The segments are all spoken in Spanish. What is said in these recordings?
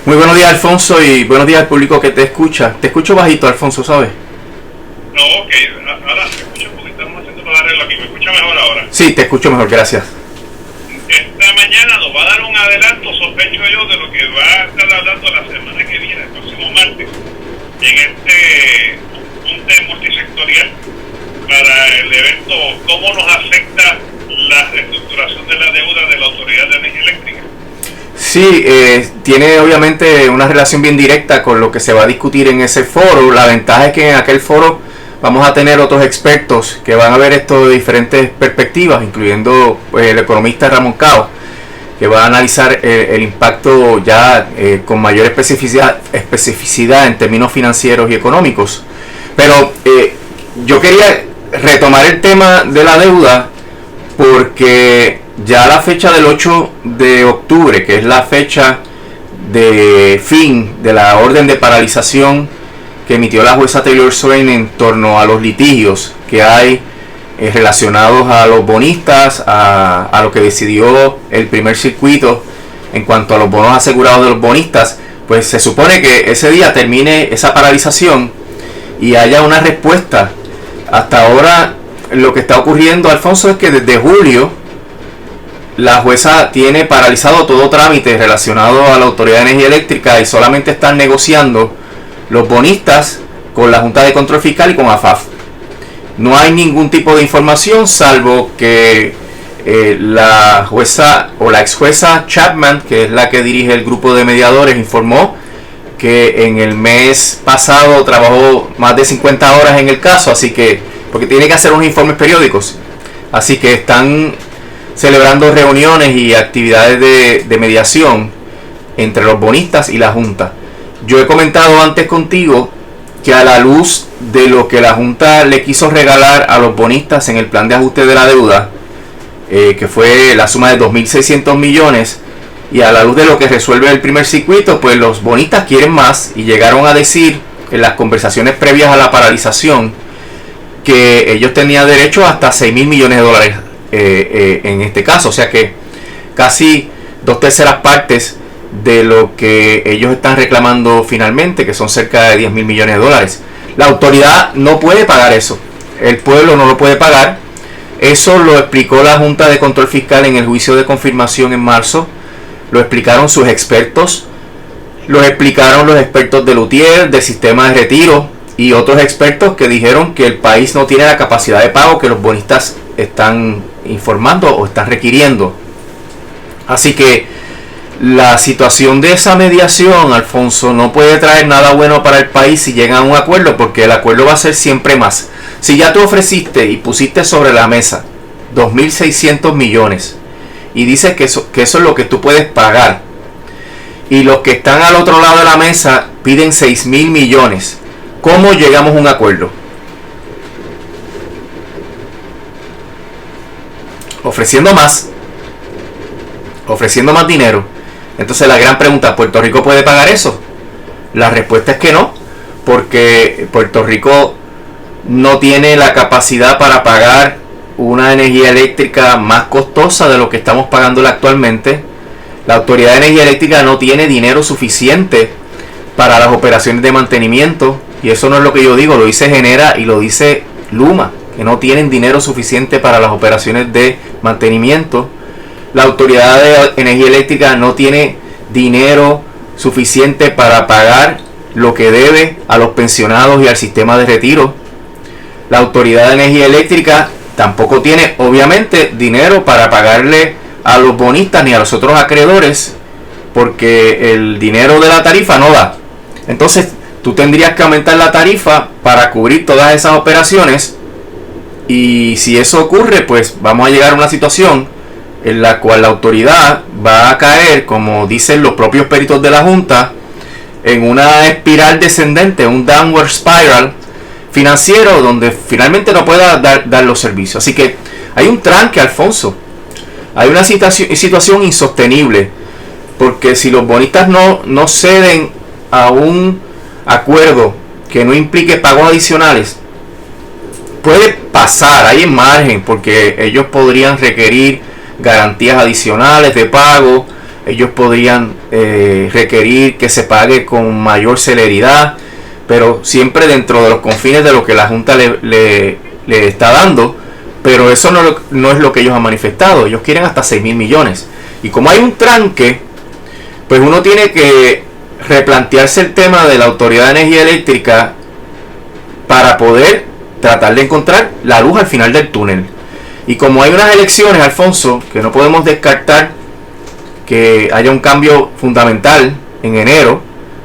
Muy buenos días, Alfonso, y buenos días al público que te escucha. Te escucho bajito, Alfonso, ¿sabes? No, ok, ahora me escucho porque estamos haciendo los arreglos aquí. ¿Me escucha mejor ahora? Sí, te escucho mejor, gracias. Esta mañana nos va a dar un adelanto, sospecho yo, de lo que va a estar hablando la semana que viene, el próximo martes, en este punte multisectorial para el evento cómo nos afecta la reestructuración de la deuda de la Autoridad de Energía Eléctrica. Sí, tiene obviamente una relación bien directa con lo que se va a discutir en ese foro. La ventaja es que en aquel foro vamos a tener otros expertos que van a ver esto de diferentes perspectivas, incluyendo el economista Ramón Cao, que va a analizar el impacto ya con mayor especificidad en términos financieros y económicos. Pero yo quería retomar el tema de la deuda porque ya la fecha del 8 de octubre, que es la fecha de fin de la orden de paralización que emitió la jueza Taylor Swain en torno a los litigios que hay relacionados a los bonistas, a lo que decidió el primer circuito en cuanto a los bonos asegurados de los bonistas, pues se supone que ese día termine esa paralización y haya una respuesta. Hasta ahora lo que está ocurriendo, Alfonso, es que desde julio la jueza tiene paralizado todo trámite relacionado a la Autoridad de Energía Eléctrica y solamente están negociando los bonistas con la Junta de Control Fiscal y con AFAF. No hay ningún tipo de información salvo que la jueza o la ex jueza Chapman, que es la que dirige el grupo de mediadores, informó que en el mes pasado trabajó más de 50 horas en el caso, así que porque tiene que hacer unos informes periódicos, así que están celebrando reuniones y actividades de mediación entre los bonistas y la Junta. Yo he comentado antes contigo que a la luz de lo que la Junta le quiso regalar a los bonistas en el plan de ajuste de la deuda, que fue la suma de 2.600 millones, y a la luz de lo que resuelve el primer circuito, pues los bonistas quieren más y llegaron a decir en las conversaciones previas a la paralización que ellos tenían derecho hasta 6.000 millones de dólares en este caso, o sea que casi 2/3 partes de lo que ellos están reclamando finalmente, que son cerca de 10.000 millones de dólares. La autoridad no puede pagar eso, el pueblo no lo puede pagar. Eso lo explicó la Junta de Control Fiscal en el juicio de confirmación en marzo, lo explicaron sus expertos, lo explicaron los expertos de Lutier, del sistema de retiro y otros expertos que dijeron que el país no tiene la capacidad de pago que los bonistas están informando o están requiriendo. Así que la situación de esa mediación, Alfonso, no puede traer nada bueno para el país si llegan a un acuerdo, porque el acuerdo va a ser siempre más. Si ya tú ofreciste y pusiste sobre la mesa 2.600 millones y dices que eso es lo que tú puedes pagar, y los que están al otro lado de la mesa piden 6.000 millones, ¿cómo llegamos a un acuerdo? Ofreciendo más dinero. Entonces la gran pregunta, ¿Puerto Rico puede pagar eso? La respuesta es que no, porque Puerto Rico no tiene la capacidad para pagar una energía eléctrica más costosa de lo que estamos pagándola actualmente. La Autoridad de Energía Eléctrica no tiene dinero suficiente para las operaciones de mantenimiento, y eso no es lo que yo digo, lo dice Genera y lo dice Luma, que no tienen dinero suficiente para las operaciones de mantenimiento. La Autoridad de Energía Eléctrica no tiene dinero suficiente para pagar lo que debe a los pensionados y al sistema de retiro. La Autoridad de Energía Eléctrica tampoco tiene, obviamente, dinero para pagarle a los bonistas ni a los otros acreedores, porque el dinero de la tarifa no da. Entonces, tú tendrías que aumentar la tarifa para cubrir todas esas operaciones, y si eso ocurre, pues vamos a llegar a una situación en la cual la autoridad va a caer, como dicen los propios peritos de la Junta, en una espiral descendente, un downward spiral financiero, donde finalmente no pueda dar los servicios. Así que hay un tranque, Alfonso. Hay una situación insostenible, porque si los bonistas no ceden a un acuerdo que no implique pagos adicionales, puede pasar, hay en margen, porque ellos podrían requerir garantías adicionales de pago, ellos podrían requerir que se pague con mayor celeridad, pero siempre dentro de los confines de lo que la Junta le está dando. Pero eso no es lo que ellos han manifestado. Ellos quieren hasta 6.000 millones. Y como hay un tranque, pues uno tiene que replantearse el tema de la Autoridad de Energía Eléctrica para poder tratar de encontrar la luz al final del túnel. Y como hay unas elecciones, Alfonso, que no podemos descartar que haya un cambio fundamental en enero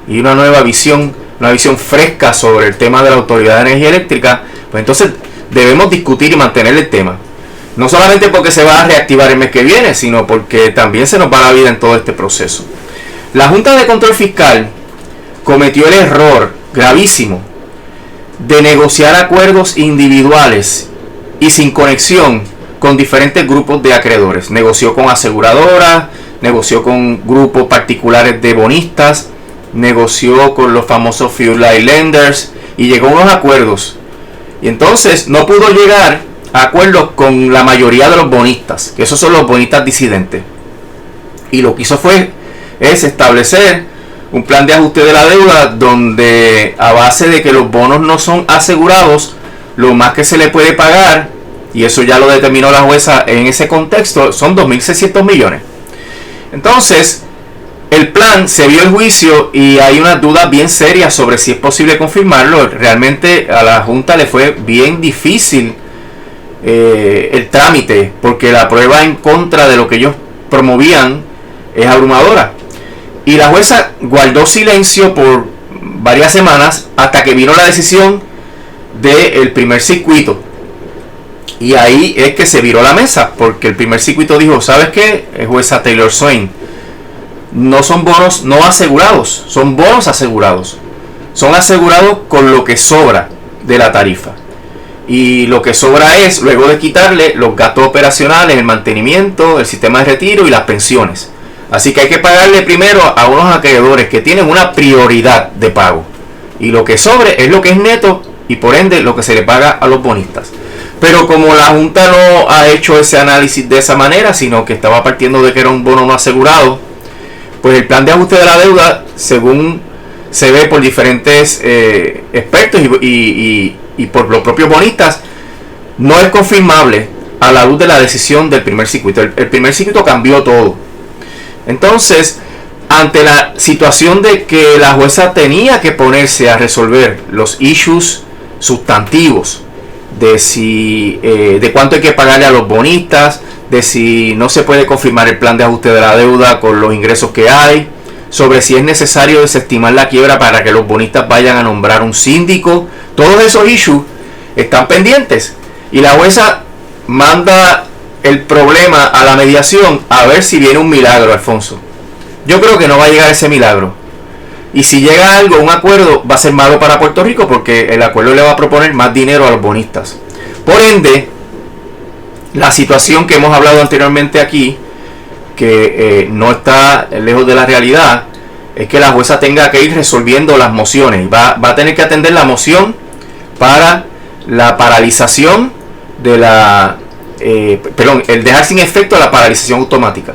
y una nueva visión, una visión fresca sobre el tema de la Autoridad de Energía Eléctrica, pues entonces debemos discutir y mantener el tema. No solamente porque se va a reactivar el mes que viene, sino porque también se nos va la vida en todo este proceso. La Junta de Control Fiscal cometió el error gravísimo de negociar acuerdos individuales y sin conexión con diferentes grupos de acreedores. Negoció con aseguradoras, negoció con grupos particulares de bonistas, negoció con los famosos Fuel Line Lenders y llegó a unos acuerdos. Y entonces no pudo llegar a acuerdos con la mayoría de los bonistas, que esos son los bonistas disidentes. Y lo que hizo es establecer un plan de ajuste de la deuda donde, a base de que los bonos no son asegurados, lo más que se le puede pagar, y eso ya lo determinó la jueza en ese contexto, son 2.600 millones. Entonces, el plan, se vio el juicio y hay unas dudas bien serias sobre si es posible confirmarlo. Realmente a la Junta le fue bien difícil el trámite, porque la prueba en contra de lo que ellos promovían es abrumadora. Y la jueza guardó silencio por varias semanas hasta que vino la decisión del primer circuito. Y ahí es que se viró la mesa, porque el primer circuito dijo, ¿sabes qué? Jueza Taylor Swain, no son bonos no asegurados, son bonos asegurados. Son asegurados con lo que sobra de la tarifa. Y lo que sobra es, luego de quitarle los gastos operacionales, el mantenimiento, el sistema de retiro y las pensiones. Así que hay que pagarle primero a unos acreedores que tienen una prioridad de pago. Y lo que sobre es lo que es neto y por ende lo que se le paga a los bonistas. Pero como la Junta no ha hecho ese análisis de esa manera, sino que estaba partiendo de que era un bono no asegurado, pues el plan de ajuste de la deuda, según se ve por diferentes expertos y por los propios bonistas, no es confirmable a la luz de la decisión del primer circuito. El primer circuito cambió todo. Entonces, ante la situación de que la jueza tenía que ponerse a resolver los issues sustantivos de si de cuánto hay que pagarle a los bonistas, de si no se puede confirmar el plan de ajuste de la deuda con los ingresos que hay, sobre si es necesario desestimar la quiebra para que los bonistas vayan a nombrar un síndico, todos esos issues están pendientes y la jueza manda el problema a la mediación a ver si viene un milagro, Alfonso. Yo creo que no va a llegar ese milagro. Y si llega algo, un acuerdo, va a ser malo para Puerto Rico porque el acuerdo le va a proponer más dinero a los bonistas. Por ende, la situación que hemos hablado anteriormente aquí, que no está lejos de la realidad, es que la jueza tenga que ir resolviendo las mociones. Va a tener que atender la moción para la paralización de la... el dejar sin efecto la paralización automática.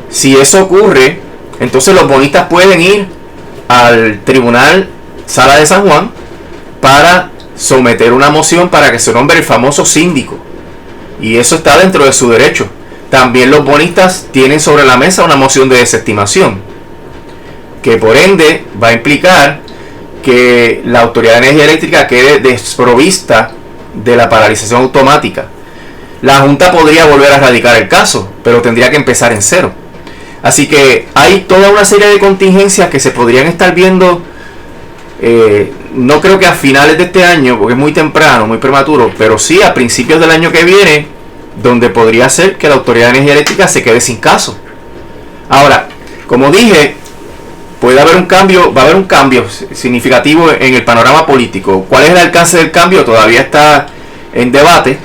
Si eso ocurre, entonces los bonistas pueden ir al Tribunal Sala de San Juan para someter una moción para que se nombre el famoso síndico. Y eso está dentro de su derecho. También los bonistas tienen sobre la mesa una moción de desestimación, que por ende va a implicar que la Autoridad de Energía Eléctrica quede desprovista de la paralización automática. La Junta podría volver a radicar el caso, pero tendría que empezar en cero. Así que hay toda una serie de contingencias que se podrían estar viendo, no creo que a finales de este año, porque es muy temprano, muy prematuro, pero sí a principios del año que viene, donde podría ser que la Autoridad de Energía Eléctrica se quede sin caso. Ahora, como dije, puede haber un cambio, va a haber un cambio significativo en el panorama político. ¿Cuál es el alcance del cambio? Todavía está en debate.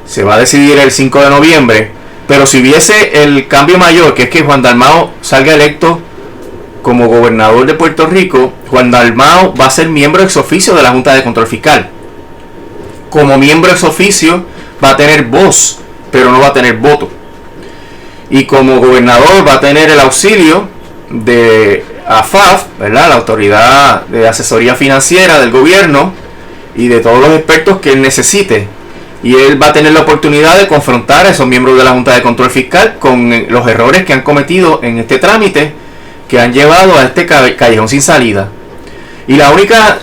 Se va a decidir el 5 de noviembre. Pero si hubiese el cambio mayor, que es que Juan Dalmau salga electo como gobernador de Puerto Rico, Juan Dalmau va a ser miembro ex oficio de la Junta de Control Fiscal. Como miembro ex oficio va a tener voz, pero no va a tener voto. y como gobernador va a tener el auxilio de AFAF, ¿verdad? La Autoridad de Asesoría Financiera del gobierno, y de todos los expertos que él necesite. Y él va a tener la oportunidad de confrontar a esos miembros de la Junta de Control Fiscal con los errores que han cometido en este trámite, que han llevado a este callejón sin salida. Y la única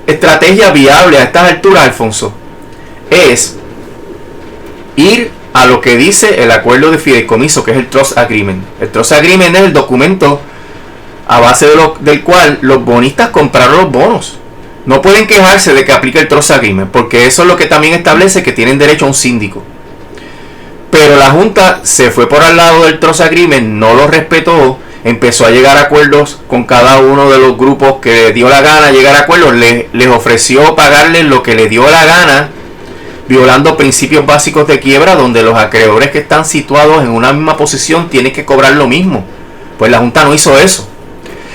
estrategia viable a estas alturas, Alfonso, es ir a lo que dice el acuerdo de fideicomiso, que es el Trust Agreement. El Trust Agreement es el documento a base del cual los bonistas compraron los bonos. No pueden quejarse de que aplique el Trust Agreement, porque eso es lo que también establece que tienen derecho a un síndico. Pero la Junta se fue por al lado del Trust Agreement, no lo respetó, empezó a llegar a acuerdos con cada uno de los grupos que le dio la gana llegar a acuerdos, les ofreció pagarles lo que le dio la gana, violando principios básicos de quiebra, donde los acreedores que están situados en una misma posición tienen que cobrar lo mismo. Pues la Junta no hizo eso.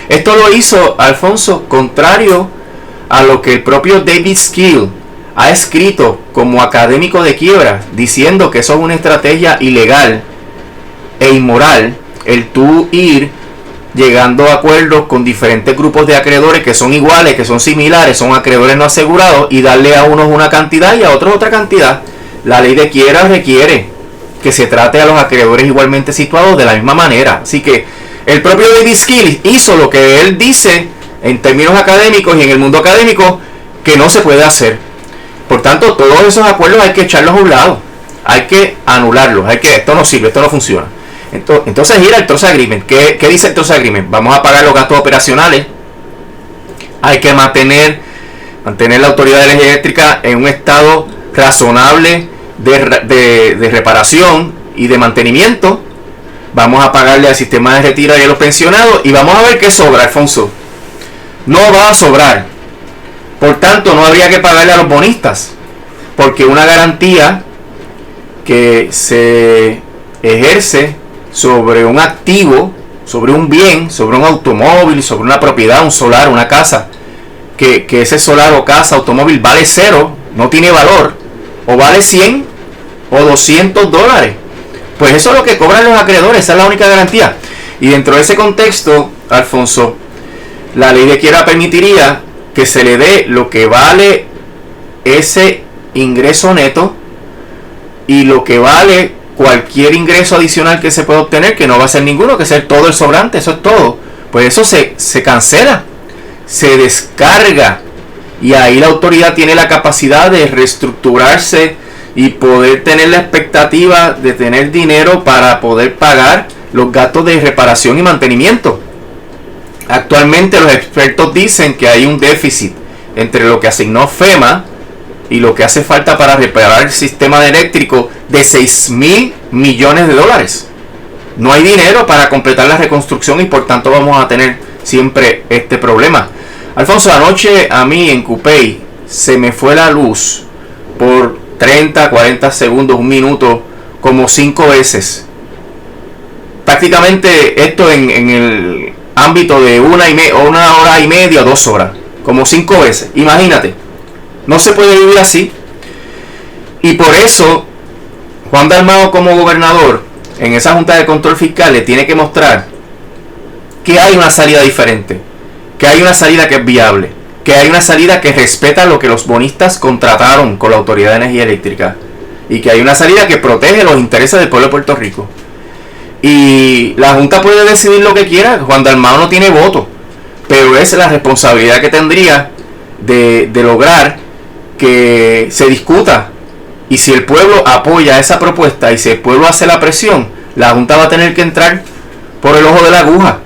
Esto lo hizo, Alfonso, contrario a lo que el propio David Skill ha escrito como académico de quiebra, diciendo que eso es una estrategia ilegal e inmoral, el tú ir llegando a acuerdos con diferentes grupos de acreedores que son iguales, que son similares, son acreedores no asegurados, y darle a unos una cantidad y a otros otra cantidad. La ley de quiebra requiere que se trate a los acreedores igualmente situados de la misma manera. Así que el propio David Skill hizo lo que él dice en términos académicos y en el mundo académico que no se puede hacer. Por tanto, todos esos acuerdos hay que echarlos a un lado, hay que anularlos, esto no sirve, esto no funciona. Entonces ir al Trust Agreement. ¿Qué dice el Trust Agreement? Vamos a pagar los gastos operacionales, hay que mantener la Autoridad de Energía Eléctrica en un estado razonable de reparación y de mantenimiento. Vamos a pagarle al sistema de retiro y a los pensionados, y vamos a ver qué sobra, Alfonso. No va a sobrar. Por tanto, no habría que pagarle a los bonistas, porque una garantía que se ejerce sobre un activo, sobre un bien, sobre un automóvil, sobre una propiedad, un solar, una casa, que ese solar o casa, automóvil vale cero, no tiene valor, o vale 100 o 200 dólares. Pues eso es lo que cobran los acreedores, esa es la única garantía. Y dentro de ese contexto, Alfonso, la ley de quiebra permitiría que se le dé lo que vale ese ingreso neto y lo que vale cualquier ingreso adicional que se pueda obtener, que no va a ser ninguno, que ser todo el sobrante, eso es todo. Pues eso se cancela, se descarga, y ahí la autoridad tiene la capacidad de reestructurarse y poder tener la expectativa de tener dinero para poder pagar los gastos de reparación y mantenimiento. Actualmente los expertos dicen que hay un déficit entre lo que asignó FEMA y lo que hace falta para reparar el sistema eléctrico de 6,000 millones de dólares. No hay dinero para completar la reconstrucción, y por tanto vamos a tener siempre este problema. Alfonso, anoche a mí en Cupey se me fue la luz por 30, 40 segundos, un minuto, como 5 veces. Prácticamente esto en el ámbito de una hora y media o 2 horas, como 5 veces. Imagínate, no se puede vivir así. Y por eso Juan Dalmau, como gobernador, en esa Junta de Control Fiscal le tiene que mostrar que hay una salida diferente, que hay una salida que es viable, que hay una salida que respeta lo que los bonistas contrataron con la Autoridad de Energía Eléctrica, y que hay una salida que protege los intereses del pueblo de Puerto Rico. Y la Junta puede decidir lo que quiera, Juan Dalmau no tiene voto, pero es la responsabilidad que tendría de lograr que se discuta. Y si el pueblo apoya esa propuesta y si el pueblo hace la presión, la Junta va a tener que entrar por el ojo de la aguja.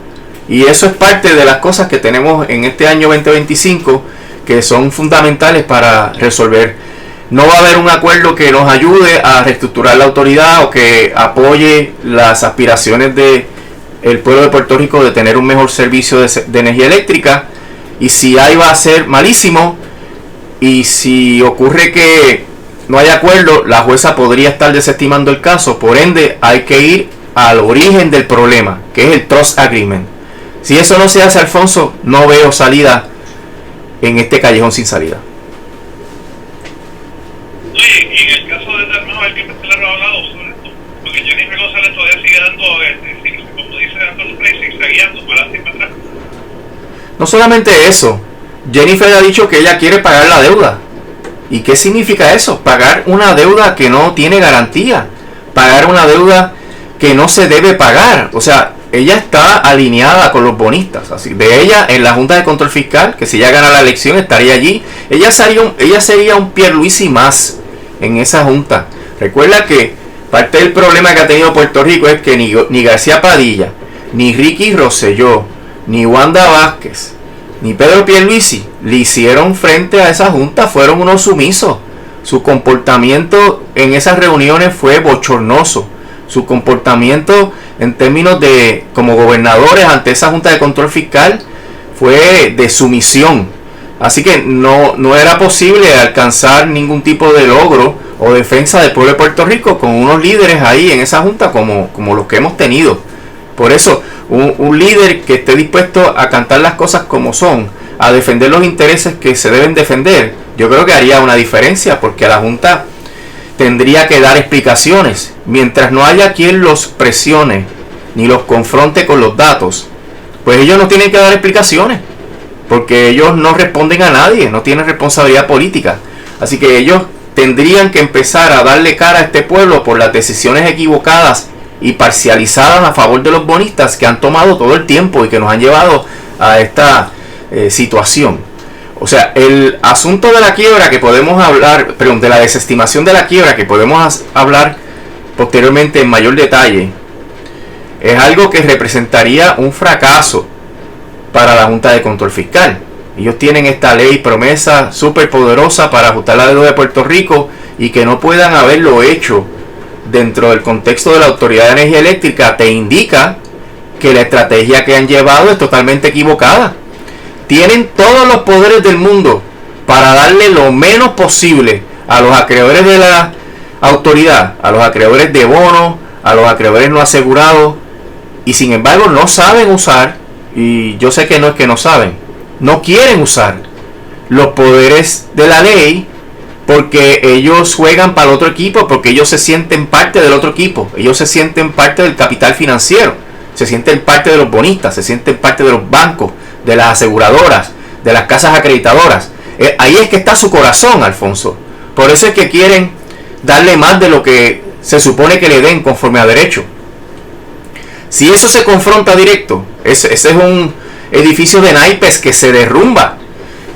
Y eso es parte de las cosas que tenemos en este año 2025, que son fundamentales para resolver. No va a haber un acuerdo que nos ayude a reestructurar la autoridad o que apoye las aspiraciones del pueblo de Puerto Rico de tener un mejor servicio de energía eléctrica. Y si hay, va a ser malísimo. Y si ocurre que no hay acuerdo, la jueza podría estar desestimando el caso. Por ende, hay que ir al origen del problema, que es el Trust Agreement. Si eso no se hace, Alfonso, no veo salida en este callejón sin salida. Oye, y en el caso de Dalmau, alguien me ha hablado sobre esto, porque Jennifer González todavía sigue dando, como dice, dando el play, zigzagueando para adelante y para atrás. No solamente eso, Jennifer ha dicho que ella quiere pagar la deuda. ¿Y qué significa eso? Pagar una deuda que no tiene garantía, pagar una deuda que no se debe pagar. O sea, ella está alineada con los bonistas. Así, de ella en la Junta de Control Fiscal, que si ella gana la elección estaría allí. Ella sería un Pierluisi más en esa junta. Recuerda que parte del problema que ha tenido Puerto Rico es que ni García Padilla, ni Ricky Rosselló, ni Wanda Vázquez, ni Pedro Pierluisi le hicieron frente a esa junta, fueron unos sumisos. Su comportamiento en esas reuniones fue bochornoso. Su comportamiento en términos de como gobernadores ante esa Junta de Control Fiscal fue de sumisión. Así que no era posible alcanzar ningún tipo de logro o defensa del pueblo de Puerto Rico con unos líderes ahí en esa Junta como los que hemos tenido. Por eso, un líder que esté dispuesto a cantar las cosas como son, a defender los intereses que se deben defender, yo creo que haría una diferencia, porque a la Junta tendría que dar explicaciones. Mientras no haya quien los presione ni los confronte con los datos, pues ellos no tienen que dar explicaciones, porque ellos no responden a nadie, no tienen responsabilidad política. Así que ellos tendrían que empezar a darle cara a este pueblo por las decisiones equivocadas y parcializadas a favor de los bonistas que han tomado todo el tiempo y que nos han llevado a esta situación. O sea, el asunto de la quiebra que podemos hablar, perdón, de la desestimación de la quiebra que podemos hablar posteriormente en mayor detalle, es algo que representaría un fracaso para la Junta de Control Fiscal. Ellos tienen esta ley promesa súper poderosa para ajustar la deuda de Puerto Rico, y que no puedan haberlo hecho dentro del contexto de la Autoridad de Energía Eléctrica te indica que la estrategia que han llevado es totalmente equivocada. Tienen todos los poderes del mundo para darle lo menos posible a los acreedores de la autoridad, a los acreedores de bonos, a los acreedores no asegurados, y sin embargo no saben usar, y yo sé que no es que no saben, no quieren usar los poderes de la ley, porque ellos juegan para el otro equipo, porque ellos se sienten parte del otro equipo, ellos se sienten parte del capital financiero, se sienten parte de los bonistas, se sienten parte de los bancos, de las aseguradoras, de las casas acreditadoras. Ahí es que está su corazón, Alfonso. Por eso es que quieren darle más de lo que se supone que le den conforme a derecho. Si eso se confronta directo, ese es un edificio de naipes que se derrumba,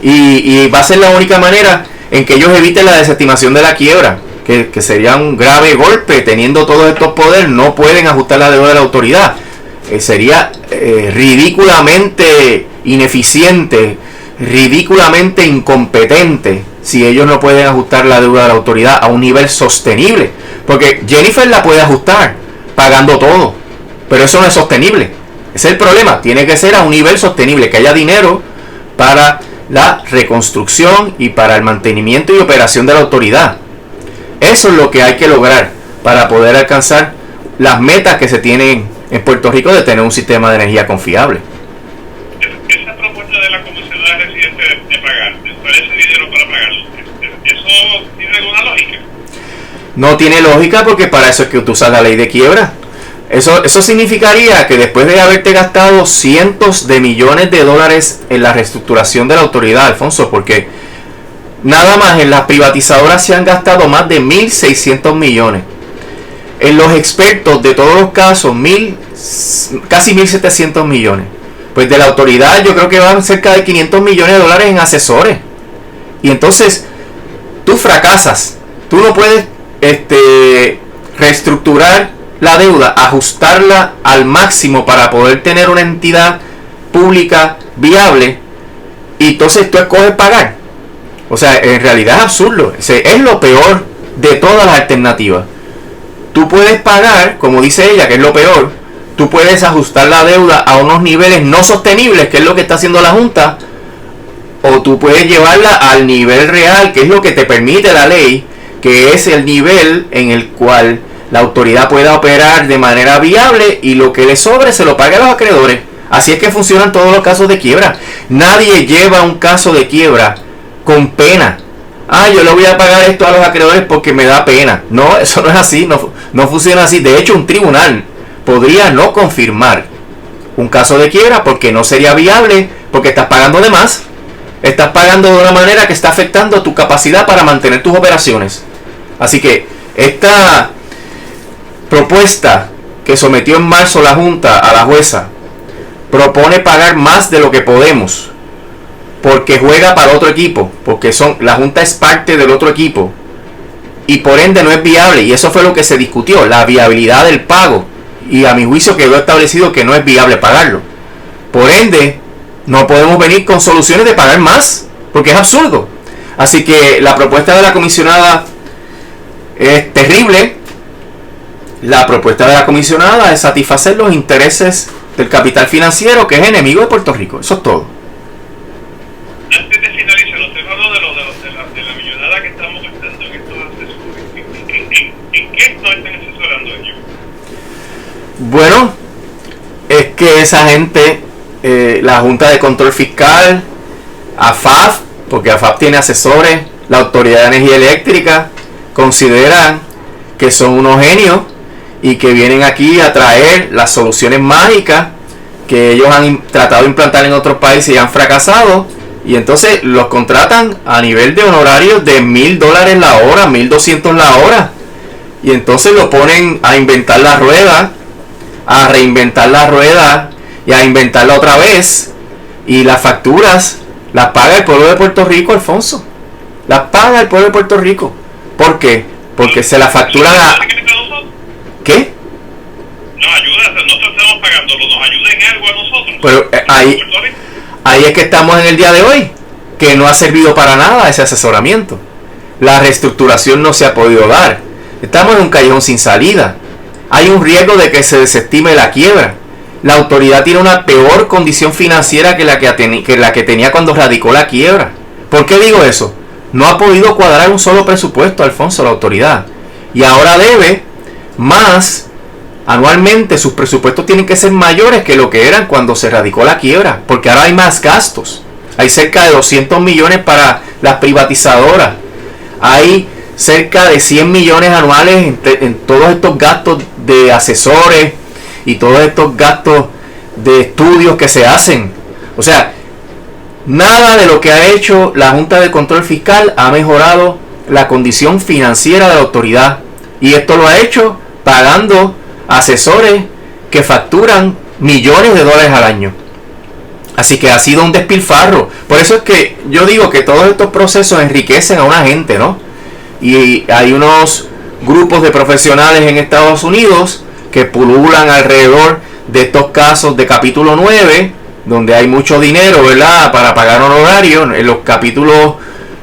y va a ser la única manera en que ellos eviten la desestimación de la quiebra, que sería un grave golpe. Teniendo todos estos poderes, no pueden ajustar la deuda de la autoridad. Sería ridículamente ineficiente, ridículamente incompetente si ellos no pueden ajustar la deuda de la autoridad a un nivel sostenible. Porque Jennifer la puede ajustar pagando todo, pero eso no es sostenible. Ese es el problema. Tiene que ser a un nivel sostenible, que haya dinero para la reconstrucción y para el mantenimiento y operación de la autoridad. Eso es lo que hay que lograr para poder alcanzar las metas que se tienen en Puerto Rico de tener un sistema de energía confiable. Esa propuesta de la comisionada residente de pagar, de usar ese dinero para pagarlo, ¿eso tiene alguna lógica? No tiene lógica, porque para eso es que tú usas la ley de quiebra. Eso significaría que después de haberte gastado cientos de millones de dólares en la reestructuración de la autoridad, Alfonso, porque nada más en las privatizadoras se han gastado más de 1.600 millones. En los expertos de todos los casos, casi 1.700 millones. Pues de la autoridad yo creo que van cerca de 500 millones de dólares en asesores. Y entonces tú fracasas. Tú no puedes reestructurar la deuda, ajustarla al máximo para poder tener una entidad pública viable, y entonces tú escoges pagar. O sea, en realidad es absurdo. Es lo peor de todas las alternativas. Tú puedes pagar, como dice ella, que es lo peor. Tú puedes ajustar la deuda a unos niveles no sostenibles, que es lo que está haciendo la Junta, o tú puedes llevarla al nivel real, que es lo que te permite la ley, que es el nivel en el cual la autoridad pueda operar de manera viable, y lo que le sobre se lo pague a los acreedores. Así es que funcionan todos los casos de quiebra. Nadie lleva un caso de quiebra con pena. Yo le voy a pagar esto a los acreedores porque me da pena. No, eso no es así, no funciona así. De hecho, un tribunal podría no confirmar un caso de quiebra porque no sería viable, porque estás pagando de más, estás pagando de una manera que está afectando tu capacidad para mantener tus operaciones. Así que esta propuesta que sometió en marzo la Junta a la jueza propone pagar más de lo que podemos, porque juega para otro equipo, porque la Junta es parte del otro equipo y por ende no es viable, y eso fue lo que se discutió, la viabilidad del pago, y a mi juicio quedó establecido que no es viable pagarlo. Por ende no podemos venir con soluciones de pagar más, porque es absurdo. Así que la propuesta de la comisionada es terrible. La propuesta de la comisionada es satisfacer los intereses del capital financiero, que es enemigo de Puerto Rico. Eso es todo. Antes de finalizar, usted habló de la millonada que estamos gastando en estos asesores. ¿En qué nos están asesorando ellos? Bueno, es que esa gente, la Junta de Control Fiscal, AFAF, porque AFAF tiene asesores, la Autoridad de Energía Eléctrica, consideran que son unos genios y que vienen aquí a traer las soluciones mágicas que ellos han tratado de implantar en otros países y han fracasado, y entonces los contratan a nivel de honorarios de $1,000 la hora, 1,200 la hora, y entonces lo ponen a inventar la rueda, a reinventar la rueda y a inventarla otra vez, y las facturas las paga el pueblo de Puerto Rico, Alfonso. Las paga el pueblo de Puerto Rico. ¿Por qué? Porque se la facturan a... ¿Qué? Nos ayuda, nosotros estamos pagándolo, nos ayuda en algo a nosotros. Pero ahí es que estamos en el día de hoy, que no ha servido para nada ese asesoramiento. La reestructuración no se ha podido dar. Estamos en un callejón sin salida. Hay un riesgo de que se desestime la quiebra. La autoridad tiene una peor condición financiera que la que tenía cuando radicó la quiebra. ¿Por qué digo eso? No ha podido cuadrar un solo presupuesto, Alfonso, la autoridad. Y ahora debe más. Anualmente sus presupuestos tienen que ser mayores que lo que eran cuando se radicó la quiebra, porque ahora hay más gastos. Hay cerca de 200 millones para las privatizadoras. Hay cerca de 100 millones anuales en todos estos gastos de asesores y todos estos gastos de estudios que se hacen. O sea, nada de lo que ha hecho la Junta de Control Fiscal ha mejorado la condición financiera de la autoridad. Y esto lo ha hecho pagando asesores que facturan millones de dólares al año. Así que ha sido un despilfarro. Por eso es que yo digo que todos estos procesos enriquecen a una gente, ¿no? Y hay unos grupos de profesionales en Estados Unidos que pululan alrededor de estos casos de capítulo 9, donde hay mucho dinero, ¿verdad?, para pagar honorarios. En los capítulos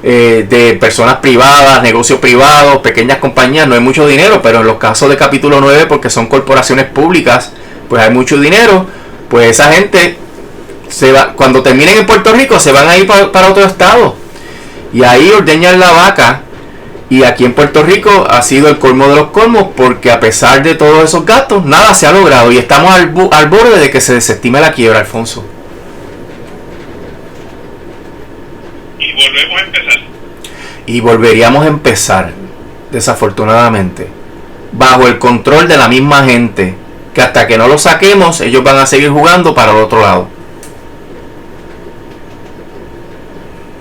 de personas privadas, negocios privados, pequeñas compañías, no hay mucho dinero, pero en los casos de capítulo 9, porque son corporaciones públicas, pues hay mucho dinero. Pues esa gente se va, cuando terminen en Puerto Rico, se van a ir para otro estado y ahí ordeñan la vaca. Y aquí en Puerto Rico ha sido el colmo de los colmos, porque a pesar de todos esos gastos, nada se ha logrado y estamos al borde de que se desestime la quiebra, Alfonso. Y volvemos a empezar. Y volveríamos a empezar, desafortunadamente, bajo el control de la misma gente, que hasta que no lo saquemos, ellos van a seguir jugando para el otro lado.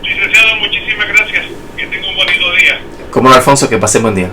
Licenciado, muchísimas gracias. Que tenga un bonito día. Como Alfonso, que pase buen día.